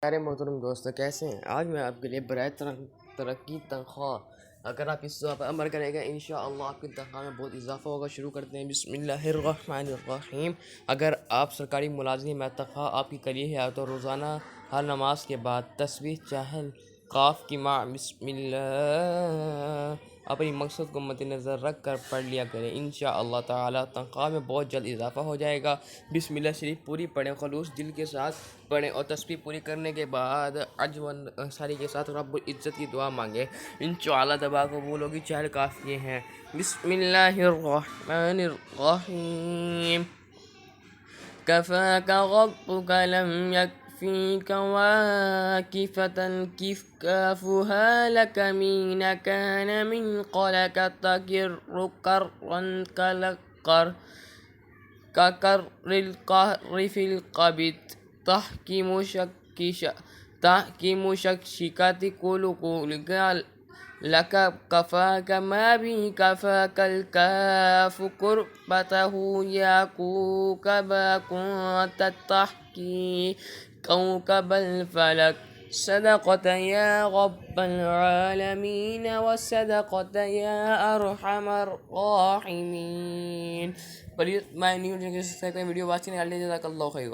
پیارے محترم دوستو، کیسے ہیں؟ آج میں آپ کے لیے برائے ترقی تنخواہ، اگر آپ اس پر عمل کریں گے انشاءاللہ آپ کی تنخواہ میں بہت اضافہ ہوگا۔ شروع کرتے ہیں، بسم اللہ الرحمن الرحیم۔ اگر آپ سرکاری ملازم میں تنخواہ آپ کی کری ہے تو روزانہ ہر نماز کے بعد تسبیح چہل قاف کی مع بسم اللہ اپنی مقصد کو مد نظر رکھ کر پڑھ لیا کریں۔ انشاءاللہ تعالی تنخواہ میں بہت جلد اضافہ ہو جائے گا۔ بسم اللہ شریف پوری پڑھیں، خلوص دل کے ساتھ پڑھیں اور تسبیح پوری کرنے کے بعد عجز و انکساری کے ساتھ رب العزت کی دعا مانگیں۔ انشاءاللہ دعا قبول ہوگی۔ چہل قاف یہ ہیں، بسم اللہ الرحمن الرحیم۔ كفاك ربك لم يكفيك واكفة كف كافها لك مين كان من قلك تكر كرا ككر القهر في القبض تحكي مشكشكة قلقلك لك كفاك ما بي كفاك الكاف كربته ياكوك با كنت تحكي كوكب الفلك صدقت يا رب العالمين وصدقت يا أرحم الراحمين۔ پلیز میں نیو ویڈیو واچنے والے جزاک اللہ خیر۔